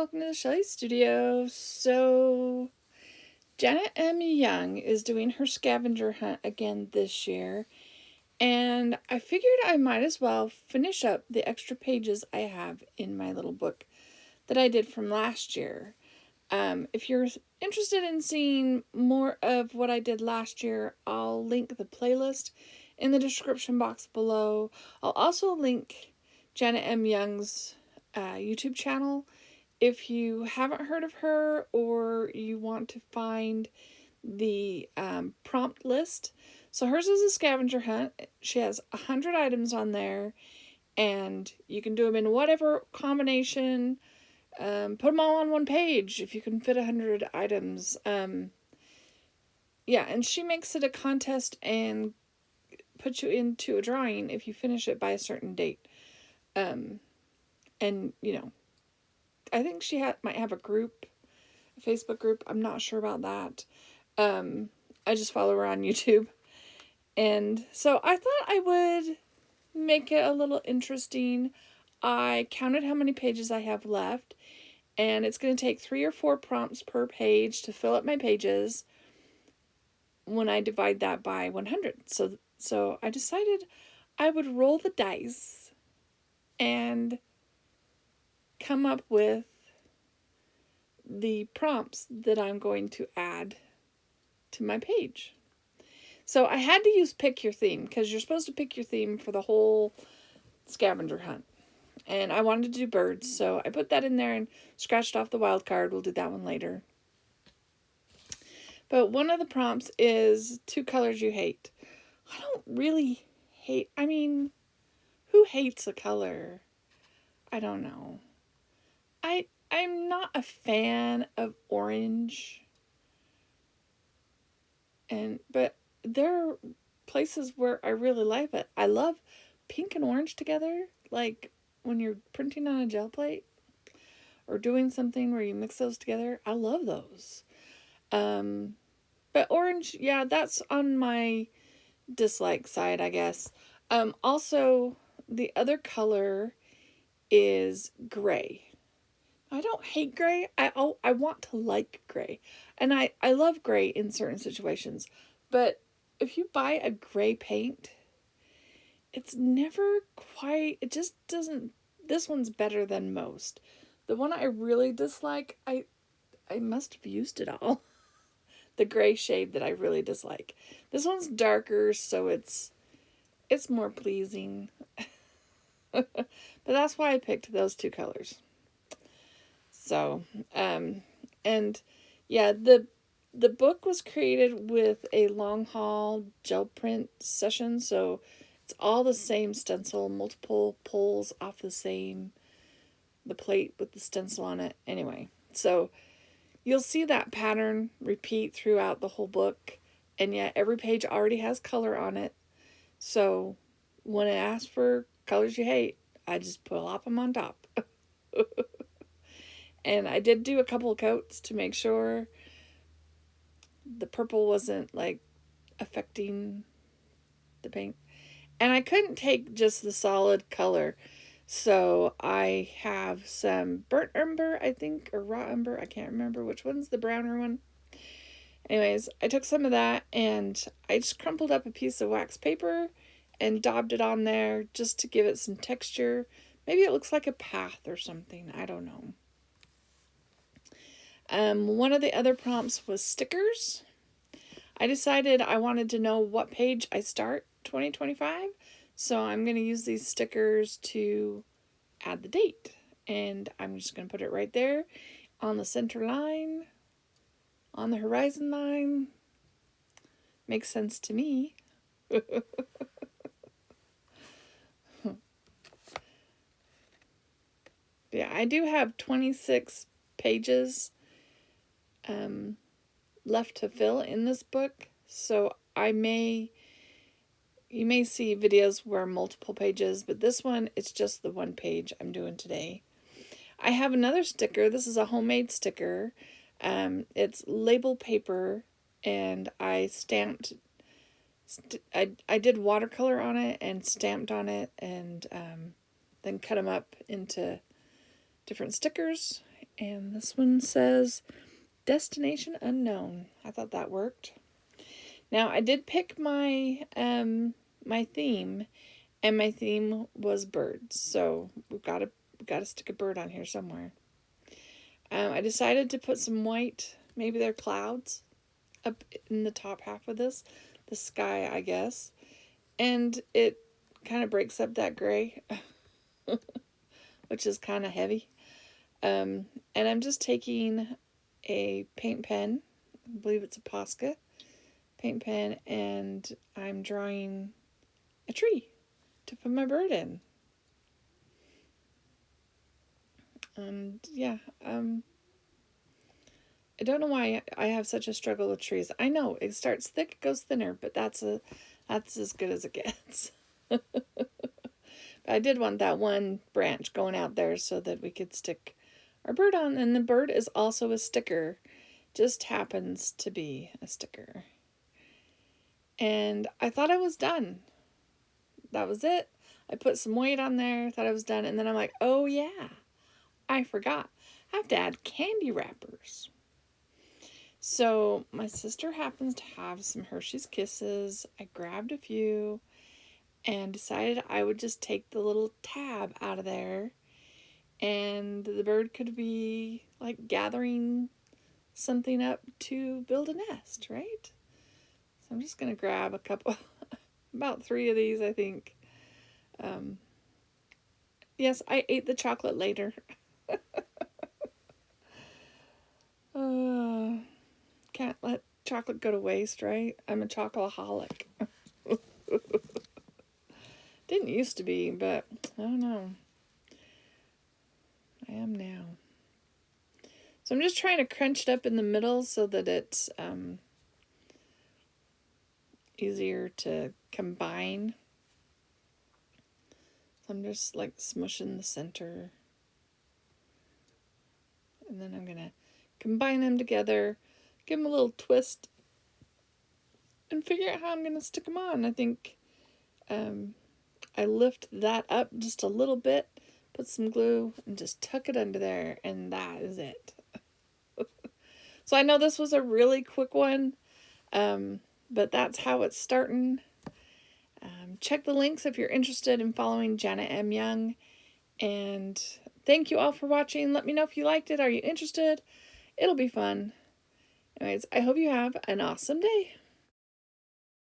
welcome to the Shelley Studio. So, Janet M. Young is doing her scavenger hunt again this year, and I figured I might as well finish up the extra pages I have in my little book that I did from last year. If you're interested in seeing more of what I did last year, I'll link the playlist in the description box below. I'll also link Janet M. Young's YouTube channel if you haven't heard of her or you want to find the prompt list. So hers is a scavenger hunt. She has 100 items on there, and you can do them in whatever combination. Put them all on one page if you can fit 100 items. Yeah, and she makes it a contest and puts you into a drawing if you finish it by a certain date. And I think she might have a group, a Facebook group. I'm not sure about that. I just follow her on YouTube. And so I thought I would make it a little interesting. I counted how many pages I have left, and it's going to take 3 or 4 prompts per page to fill up my pages when I divide that by 100. So I decided I would roll the dice and come up with the prompts that I'm going to add to my page. So I had to use pick your theme because you're supposed to pick your theme for the whole scavenger hunt. And I wanted to do birds, so I put that in there and scratched off the wild card. We'll do that one later. But one of the prompts is 2 colors you hate. I don't really hate, who hates a color? I don't know. I'm not a fan of orange. But there are places where I really like it. I love pink and orange together, like when you're printing on a gel plate or doing something where you mix those together. I love those. But orange, yeah, that's on my dislike side, I guess. Also, the other color is gray. I don't hate gray. I want to like gray. And I love gray in certain situations. But if you buy a gray paint, it's never quite, it just doesn't, this one's better than most. The one I really dislike, I must have used it all. The gray shade that I really dislike. This one's darker, so it's more pleasing. But that's why I picked those 2 colors. So, and yeah, the book was created with a long haul gel print session, so it's all the same stencil, multiple pulls off the plate with the stencil on it. Anyway, so you'll see that pattern repeat throughout the whole book, and yet every page already has color on it. So when it asks for colors you hate, I just plop them on top. And I did do a couple of coats to make sure the purple wasn't like affecting the paint. And I couldn't take just the solid color, so I have some burnt umber, I think, or raw umber. I can't remember which one's the browner one. Anyways, I took some of that and I just crumpled up a piece of wax paper and daubed it on there just to give it some texture. Maybe it looks like a path or something. I don't know. One of the other prompts was stickers. I decided I wanted to know what page I start 2025, so I'm going to use these stickers to add the date. And I'm just going to put it right there on the center line, on the horizon line. Makes sense to me. Yeah, I do have 26 pages left to fill in this book, so you may see videos where multiple pages, but this one, it's just the one page I'm doing today. I have another sticker. This is a homemade sticker. It's label paper, and I stamped, I did watercolor on it and stamped on it, and then cut them up into different stickers. And this one says Destination Unknown. I thought that worked. Now I did pick my theme, and my theme was birds. So we've got to stick a bird on here somewhere. I decided to put some white, maybe they're clouds, up in the top half of this, the sky, I guess, and it kind of breaks up that gray, which is kind of heavy. And I'm just taking a paint pen, I believe it's a Posca paint pen, and I'm drawing a tree to put my bird in. And yeah, I don't know why I have such a struggle with trees. I know it starts thick, goes thinner, but that's as good as it gets. I did want that one branch going out there so that we could stick our bird on, and the bird is also a sticker. Just happens to be a sticker. And I thought I was done. That was it. I put some weight on there, thought I was done, and then I'm like, oh yeah, I forgot. I have to add candy wrappers. So my sister happens to have some Hershey's Kisses. I grabbed a few and decided I would just take the little tab out of there, and the bird could be like gathering something up to build a nest, right? So I'm just going to grab a couple, about 3 of these, I think. Yes, I ate the chocolate later. uh, can't let chocolate go to waste, right? I'm a chocoholic. Didn't used to be, but I don't know. I am now. So I'm just trying to crunch it up in the middle so that it's easier to combine. So I'm just like smushing the center. And then I'm going to combine them together, give them a little twist, and figure out how I'm going to stick them on. I think I lift that up just a little bit, put some glue, and just tuck it under there, and that is it. So I know this was a really quick one, but that's how it's starting. Check the links if you're interested in following Janet M. Young. And thank you all for watching. Let me know if you liked it. Are you interested? It'll be fun. Anyways, I hope you have an awesome day.